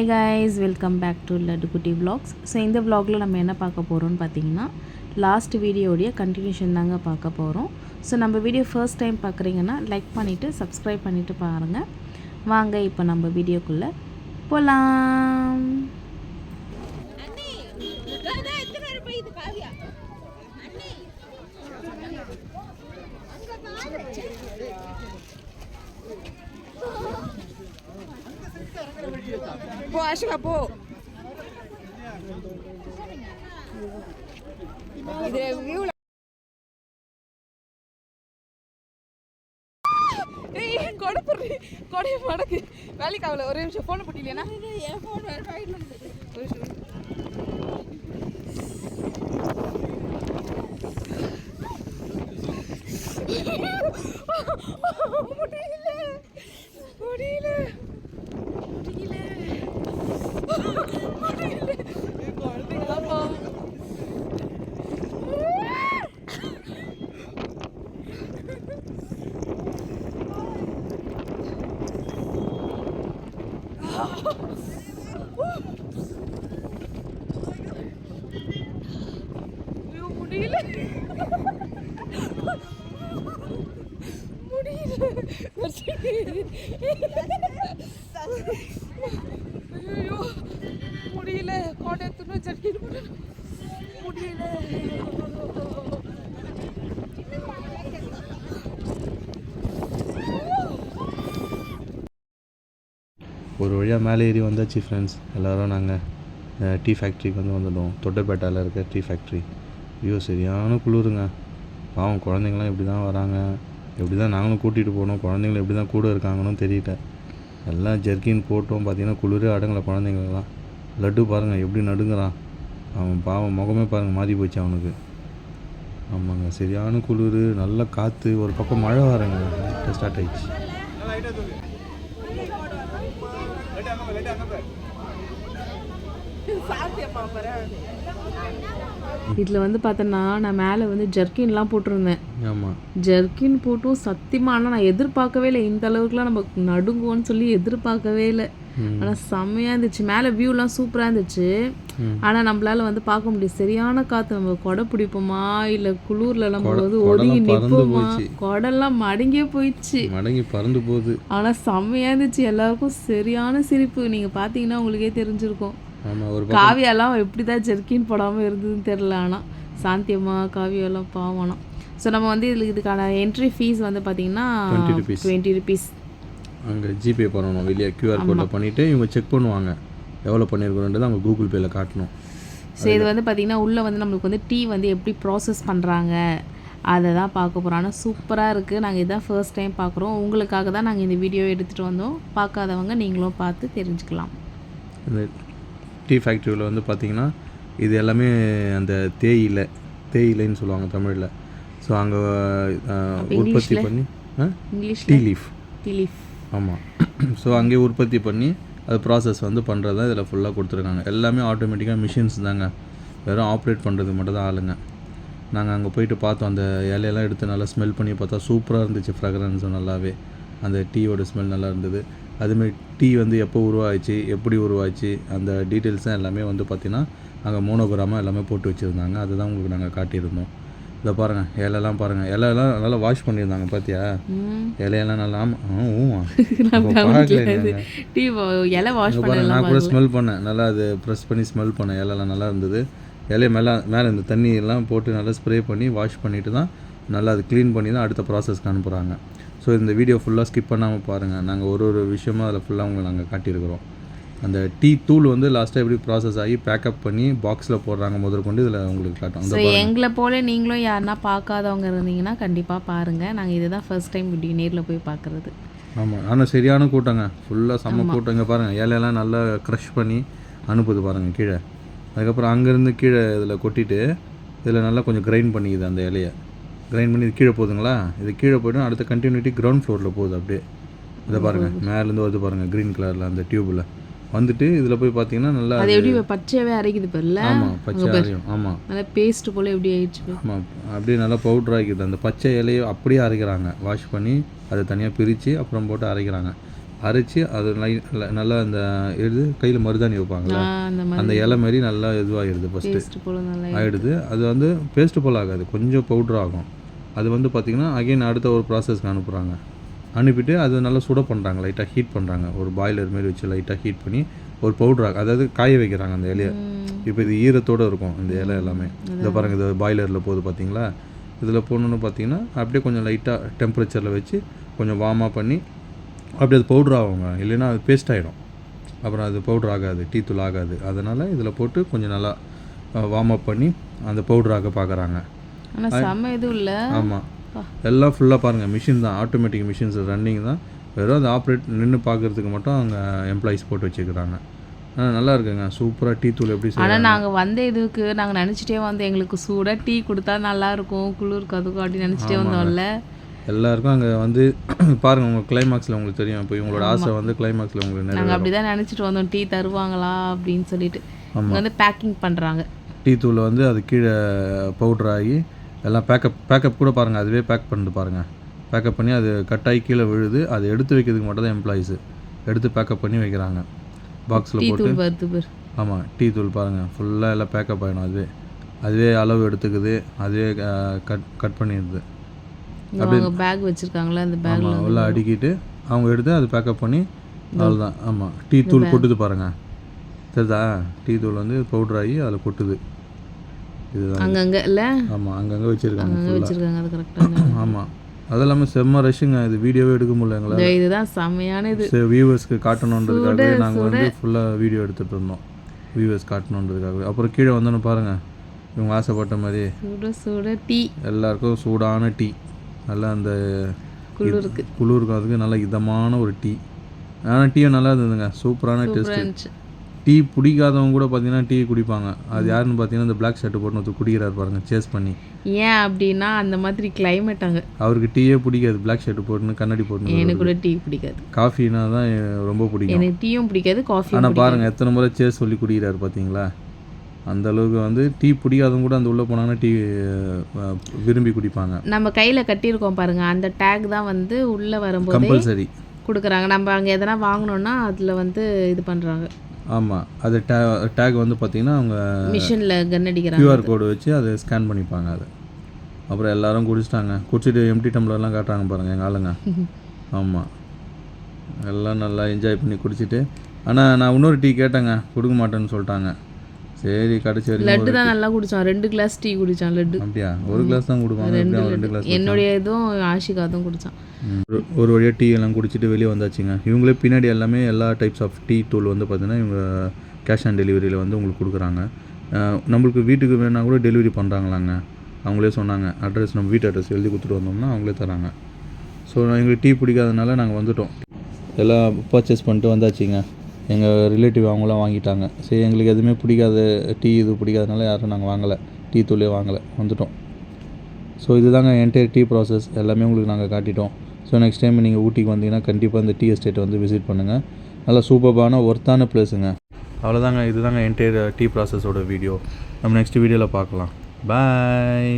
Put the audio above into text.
Hi guys, welcome back to Lattukutti vlogs. So இந்த vlogல நம்ம என்ன பார்க்க போகிறோம்னு பார்த்தீங்கன்னா லாஸ்ட் வீடியோடைய கண்டினியூஷன் தாங்க பார்க்க போகிறோம். ஸோ நம்ம வீடியோ ஃபர்ஸ்ட் டைம் பார்க்குறீங்கன்னா லைக் பண்ணிவிட்டு சப்ஸ்கிரைப் பண்ணிவிட்டு பாருங்கள். வாங்க இப்போ நம்ம வீடியோக்குள்ளே போகலாம். போ ஆஷிகா போ. இது வியூல ஏய் கொடப்புறி கொடைய மடக்கு வேலைக்கு ஆகல. ஒரு நிமிஷம் ஃபோன் போட்டிலேனா என் ஃபோன் வேற ஃபைல்ல இருக்கு. முடியல கோட்டை சட்டி முடியல. ஒரு வழியாக மேலே ஏறி வந்தாச்சு ஃப்ரெண்ட்ஸ். எல்லோரும் நாங்கள் டீ ஃபேக்ட்ரிக்கு வந்துட்டோம். தொட்டப்பேட்டாவில் இருக்க டீ ஃபேக்ட்ரி. ஐயோ சரியான குளிருங்க. பாவம் குழந்தைங்களாம் எப்படி தான் வராங்க, எப்படி தான் நாங்களும் கூட்டிகிட்டு போனோம், குழந்தைங்களும் எப்படி தான் கூட இருக்காங்கன்னு தெரியல. எல்லாம் ஜெர்கின் போட்டோம். பார்த்திங்கன்னா குளிரே அடங்கலை குழந்தைங்களெலாம். லட்டு பாருங்கள் எப்படி நடுங்கிறான். அவன் பாவம் முகமே பாருங்கள் மாறி போச்சு அவனுக்கு. ஆமாங்க சரியான குளிர், நல்ல காற்று, ஒரு பக்கம் மழை வரங்க ஸ்டார்ட் ஆகிடுச்சு. இதில் வந்து பார்த்தோன்னா நான் மேலே வந்து ஜர்க்கின்லாம் போட்டிருந்தேன். ஆமாம் ஜர்க்கின் போட்டும் சத்தியமாக ஆனால் நான் எதிர்பார்க்கவே இல்லை இந்த அளவுக்குலாம் நம்ம நடுங்குவோன்னு சொல்லி எதிர்பார்க்கவே இல்லை. ஆனால் செம்மையாக இருந்துச்சு. மேலே வியூலாம் சூப்பராக இருந்துச்சு. ஆனால் நம்மளால வந்து பார்க்க முடியும் சரியான காற்று. நம்ம கொடை பிடிப்போமா இல்லை குளூரில் நம்ம வந்து ஒதுங்கி நிற்போமா, கொடெல்லாம் மடங்கியே போயிடுச்சு, மடங்கி பறந்து போகுது. ஆனால் செம்மையாக இருந்துச்சு. எல்லாருக்கும் சரியான சிரிப்பு. நீங்கள் பார்த்தீங்கன்னா உங்களுக்கே தெரிஞ்சிருக்கும். காவியாலாம் எப்படி தான் ஜெர்கின் போடாமல் இருந்ததுன்னு தெரில. ஆனால் சாந்தியம்மா காவியாலாம் பாவனா. ஸோ நம்ம வந்து இதுக்கான என்ட்ரி ஃபீஸ் வந்து பார்த்தீங்கன்னா 20 rupees. அங்கே ஜிபே பண்ணணும். வெளியே கியூஆர் கோடில் பண்ணிவிட்டு இவங்க செக் பண்ணுவாங்க எவ்வளோ பண்ணியிருக்கோன்றது அவங்க கூகுள் பேயில் காட்டணும். ஸோ இது வந்து பார்த்திங்கன்னா உள்ளே வந்து நம்மளுக்கு வந்து டீ வந்து எப்படி ப்ராசஸ் பண்ணுறாங்க அதை தான் பார்க்க போகிறோம். ஆனால் சூப்பராக இருக்குது. நாங்கள் இதான் ஃபர்ஸ்ட் டைம் பார்க்குறோம். உங்களுக்காக தான் நாங்கள் இந்த வீடியோ எடுத்துகிட்டு வந்தோம். பார்க்காதவங்க நீங்களும் பார்த்து தெரிஞ்சுக்கலாம். இந்த டீ ஃபேக்ட்ரியில் வந்து பார்த்திங்கன்னா இது எல்லாமே அந்த தேயிலைன்னு சொல்லுவாங்க தமிழில். ஸோ அங்கே உற்பத்தி பண்ணி டீ லீஃப். ஆமாம். ஸோ அங்கேயே உற்பத்தி பண்ணி அது ப்ராசஸ் வந்து பண்ணுறது தான் இதில் ஃபுல்லாக கொடுத்துருக்காங்க. எல்லாமே ஆட்டோமேட்டிக்காக மிஷின்ஸ் தாங்க, வெறும் ஆப்ரேட் பண்ணுறது மட்டும் தான் ஆளுங்க. நாங்கள் அங்கே போயிட்டு பார்த்தோம். அந்த இலையெல்லாம் எடுத்து நல்லா ஸ்மெல் பண்ணி பார்த்தா சூப்பராக இருந்துச்சு. ஃப்ராக்ரன்ஸும் நல்லாவே அந்த டீயோட ஸ்மெல் நல்லா இருந்தது. அதுமாதிரி டீ வந்து எப்போ உருவாச்சு, எப்படி உருவாச்சு, அந்த டீட்டெயில்ஸும் எல்லாமே வந்து பார்த்திங்கன்னா அங்கே மோனோகிராமாக எல்லாமே போட்டு வச்சுருந்தாங்க. அதுதான் உங்களுக்கு நாங்கள் காட்டியிருந்தோம். இதை பாருங்கள் இலையெல்லாம் பாருங்கள். இலையெல்லாம் நல்லா வாஷ் பண்ணியிருந்தாங்க. பார்த்தியா இலையெல்லாம் நல்லா. நான் கூட ஸ்மெல் பண்ணேன். நல்லா அது ப்ரெஸ் பண்ணி ஸ்மெல் பண்ணேன். இலையெல்லாம் நல்லா இருந்தது. இலையை மேலே இந்த தண்ணியெல்லாம் போட்டு நல்லா ஸ்ப்ரே பண்ணி வாஷ் பண்ணிவிட்டு தான் நல்லா அது க்ளீன் பண்ணி தான் அடுத்த ப்ராசஸ்க்கு அனுப்புகிறாங்க. ஸோ இந்த வீடியோ ஃபுல்லாக ஸ்கிப் பண்ணாமல் பாருங்கள். நாங்கள் ஒரு விஷயமாக அதில் ஃபுல்லாக உங்களுக்கு நாங்கள் காட்டியிருக்கிறோம். அந்த டீ தூள் வந்து லாஸ்ட்டாக எப்படி ப்ராசஸ் ஆகி பேக்கப் பண்ணி பாக்ஸில் போடுறாங்க முதற்கொண்டு இதில் உங்களுக்கு காட்டும். ஸோ எங்களை போல் நீங்களும் யாருன்னா பார்க்காதவங்க இருந்தீங்கன்னா கண்டிப்பாக பாருங்கள். நாங்கள் இதுதான் ஃபர்ஸ்ட் டைம் இப்படி நேரில் போய் பார்க்குறது. ஆமாம். ஆனால் சரியான கூட்டங்க, ஃபுல்லாக செம்ம கூட்டம். இங்கே பாருங்கள் இலையெல்லாம் நல்லா க்ரஷ் பண்ணி அனுப்புது பாருங்கள் கீழே. அதுக்கப்புறம் அங்கேருந்து கீழே இதில் கொட்டிட்டு இதில் நல்லா கொஞ்சம் கிரைண்ட் பண்ணிக்குது. அந்த இலையை கிரைண்ட் பண்ணி இது கீழே போகுதுங்களா. இது கீழே போய்ட்டு அடுத்த கண்டினியூட்டி கிரவுண்ட் ஃப்ளோரில் போகுது. அப்படியே இதை பாருங்கள் மேலேருந்து வருது பாருங்கள் க்ரீன் கலரில் அந்த டியூப்பில் வந்துட்டு இதில் போய் பார்த்தீங்கன்னா நல்லா அது எப்படி பச்சையாகவே அரைக்குது பாருல. ஆமாம் பச்சை அரையும். ஆமாம் நல்லா பேஸ்ட் போல் எப்படி ஆயிடுச்சு. ஆமாம் அப்படியே நல்லா பவுட்ரு ஆகிக்குது. அந்த பச்சை இலையை அப்படியே அரைக்கிறாங்க. வாஷ் பண்ணி அதை தனியாக பிரித்து அப்புறம் போட்டு அரைக்கிறாங்க. அரைச்சி அது நல்லா அந்த இது கையில் மருதாணி வைப்பாங்களா அந்த மாதிரி அந்த இலை மாதிரி நல்லா இதுவாகிடுது ஃபஸ்ட்டு டேஸ்ட் போல நல்லா ஆகிடுது. அது வந்து பேஸ்ட்டு போல் ஆகாது, கொஞ்சம் பவுட்ரு ஆகும். அது வந்து பார்த்திங்கன்னா அகைன் அடுத்த ஒரு ப்ராசஸ்க்கு அனுப்புகிறாங்க. அனுப்பிட்டு அது நல்லா சுட பண்ணுறாங்க, லைட்டாக ஹீட் பண்ணுறாங்க. ஒரு பாய்லர் மாரி வச்சு லைட்டாக ஹீட் பண்ணி ஒரு பவுட்ரு அதாவது காய வைக்கிறாங்க அந்த இலையை. இப்போ இது ஈரத்தோடு இருக்கும் இந்த இலை எல்லாமே. இதை பாருங்கள், இது பாய்லரில் போகுது பார்த்தீங்களா. இதில் போகணுன்னு பார்த்தீங்கன்னா அப்படியே கொஞ்சம் லைட்டாக டெம்பரேச்சரில் வச்சு கொஞ்சம் வார்மாக பண்ணி அப்படியே அது பவுட்ரு ஆகுங்க. இல்லைன்னா அது பேஸ்ட் ஆகிடும், அப்புறம் அது பவுட்ரு ஆகாது, டீ தூள் ஆகாது. அதனால் இதில் போட்டு கொஞ்சம் நல்லா வார்ம் அப் பண்ணி அந்த பவுட்ராக பார்க்குறாங்க. ஆனால் செம்ம எதுவும் இல்லை. ஆமாம், எல்லாம் ஃபுல்லாக பாருங்கள் மிஷின் தான், ஆட்டோமேட்டிக் மிஷின்ஸ் ரன்னிங் தான். வெறும் அது ஆப்ரேட் நின்று பார்க்குறதுக்கு மட்டும் அங்கே எம்ப்ளாயிஸ் போட்டு வச்சுக்கிறாங்க. ஆனால் நல்லா இருக்குங்க, சூப்பராக டீ தூள் எப்படி செய்யணும். ஆனால் நாங்கள் வந்த இதுக்கு நாங்கள் நினச்சிட்டே வந்தோம் எங்களுக்கு சூடாக டீ கொடுத்தா நல்லாயிருக்கும், குளிருக்கு அதுக்கும் அப்படி நினச்சிட்டே வந்தோம்ல. எல்லாருக்கும் அங்கே வந்து பாருங்கள், உங்கள் கிளைமாக்ஸில் உங்களுக்கு தெரியும். இப்போ உங்களோட ஆசை வந்து கிளைமாக்ஸில் உங்களுக்கு நாங்கள் அப்படி தான் நினச்சிட்டு வந்தோம், டீ தருவாங்களா அப்படின்னு சொல்லிட்டு. இங்கே வந்து பேக்கிங் பண்ணுறாங்க டீ தூள் வந்து அது கீழே பவுட்ரு ஆகி எல்லாம் பேக்கப் கூட பாருங்கள், அதுவே பேக் பண்ணிட்டு பாருங்கள். பேக்கப் பண்ணி அது கட்டாகி கீழே விழுது. அது எடுத்து வைக்கிறதுக்கு மட்டும் தான் எம்ப்ளாயீஸு எடுத்து பேக்கப் பண்ணி வைக்கிறாங்க பாக்ஸில் போட்டு. ஆமாம், டீ தூள் பாருங்கள் ஃபுல்லாக எல்லாம் பேக்கப் ஆகிடும். அதுவே அளவு எடுத்துக்குது, அதுவே கட் பண்ணிடுது. அப்படியே பேக் வச்சுருக்காங்களே அந்த பேக்கில் உள்ள அடிக்கிட்டு அவங்க எடுத்து அது பேக்கப் பண்ணி அவ்வளோதான். ஆமாம், டீ தூள் கொட்டுது பாருங்கள், சரிதா? டீ தூள் வந்து பவுட்ரு ஆகி அதில் கொட்டுது. இதுதான் அங்கங்கே இல்லை. ஆமாம், அங்கங்கே வச்சுருக்காங்க அது கரெக்டாக. ஆமாம், அது இல்லாமல் செம்ம ரஷ்ஷுங்க. இது வீடியோவே எடுக்க முடியல எங்களால். இதுதான் செம்மையான இது. வியூவர்ஸ்க்கு காட்டணுன்றதுக்காகவே நாங்கள் வந்து ஃபுல்லாக வீடியோ எடுத்துகிட்டு இருந்தோம், வியூவர்ஸ் காட்டணுன்றதுக்காகவே. அப்புறம் கீழே வந்தோன்னு பாருங்கள், இவங்க ஆசைப்பட்ட மாதிரி சுட டீ, எல்லாருக்கும் சூடான டீ, நல்லா அந்த குளிருக்கு அதுக்கு நல்ல இதமான ஒரு டீ. ஆனால் டீயும் நல்லா இருந்ததுங்க, சூப்பரான டேஸ்ட்டு. டீ பிடிக்காதவங்க கூட பார்த்தீங்கன்னா டீ குடிப்பாங்க. அது யாருன்னு பார்த்தீங்கன்னா இந்த பிளாக் ஷர்ட் போட்டு ஒருத்தர் குடிக்கிறார் பாருங்க, சேஸ் பண்ணி. ஏன் அப்படின்னா அந்த மாதிரி கிளைமேட் அங்கே. அவருக்கு டீயே பிடிக்காது, பிளாக் ஷர்ட் போட்டுன்னு கண்ணாடி போட்டு. எனக்கு கூட டீ பிடிக்காது, காஃபினா தான் ரொம்ப பிடிக்கும். எனக்கு டீயும் பிடிக்காது, காஃபி. ஆனால் பாருங்கள் எத்தனை முறை சேஸ் சொல்லி குடிக்கிறாரு பார்த்தீங்களா. அந்த அளவுக்கு வந்து டீ பிடிக்காதவங்க கூட அந்த உள்ளே போனாங்கன்னா டீ விரும்பி குடிப்பாங்க. நம்ம கையில் கட்டியிருக்கோம் பாருங்கள், அந்த டேக் தான் வந்து உள்ளே வரும்போது கம்பல்சரி கொடுக்குறாங்க. நம்ம அங்கே எதனா வாங்கினோன்னா அதில் வந்து இது பண்ணுறாங்க. ஆமாம், அது டேக் வந்து பார்த்திங்கன்னா அவங்க மிஷினில் கன் அடிக்கிறாங்க, QR கோடு வச்சு அதை ஸ்கேன் பண்ணிப்பாங்க. அது அப்புறம் எல்லோரும் குடிச்சிட்டாங்க. குடிச்சிட்டு எம்டி டம்ளர்லாம் காட்டுறாங்க பாருங்கள் எங்கள் ஆளுங்க. ஆமாம், எல்லாம் நல்லா என்ஜாய் பண்ணி குடிச்சிட்டு. ஆனால் நான் இன்னொரு டீ கேட்டேங்க, கொடுக்க மாட்டேன்னு சொல்லிட்டாங்க. சரி, கடைசி வரைக்கும் லட்டு தான் நல்லா குடித்தான், 2 கிளாஸ் டீ குடித்தான் லட்டு. அப்படியா? ஒரு கிளாஸ் தான் கொடுப்பாங்க, 2 கிளாஸ். என்னுடைய இதுவும் ஆஷிகா தான் குடித்தான். ஒரு வழியாக டீ எல்லாம் குடிச்சிட்டு வெளியே வந்தாச்சுங்க. இவங்களே பின்னாடி எல்லாமே எல்லா டைப்ஸ் ஆஃப் டீ தூள் வந்து பார்த்திங்கன்னா இவங்க கேஷ் ஆன் டெலிவரியில் வந்து உங்களுக்கு கொடுக்குறாங்க. நம்மளுக்கு வீட்டுக்கு வேணால் கூட டெலிவரி பண்ணுறாங்களாங்க. அவங்களே சொன்னாங்க, அட்ரஸ் நம்ம வீட்டு அட்ரஸ் எழுதி கொடுத்துட்டு வந்தோம்னா அவங்களே தராங்க. ஸோ எங்களுக்கு டீ பிடிக்காதனால நாங்கள் வந்துவிட்டோம். எல்லாம் பர்ச்சேஸ் பண்ணிட்டு வந்தாச்சுங்க. எங்கள் ரிலேட்டிவ் அவங்களாம் வாங்கிட்டாங்க. சரி, எங்களுக்கு எதுவுமே பிடிக்காது, டீ இது பிடிக்காதனால யாரும் நாங்கள் வாங்கலை, டீ தூளே வாங்கலை, வந்துவிட்டோம். ஸோ இதுதாங்க என்டையர் டீ ப்ராசஸ் எல்லாமே உங்களுக்கு நாங்கள் காட்டிட்டோம். ஸோ நெக்ஸ்ட் டைம் நீங்கள் ஊட்டிக்கு வந்தீங்கன்னா கண்டிப்பாக இந்த டீ எஸ்டேட்டை வந்து விசிட் பண்ணுங்கள். நல்லா சூப்பர்பான ஒர்த்தான பிளேஸுங்க. அவ்வளோதாங்க, இதுதாங்க என்டையர் டீ ப்ராசஸோட வீடியோ. நம்ம நெக்ஸ்ட் வீடியோவில் பார்க்கலாம். பாய்.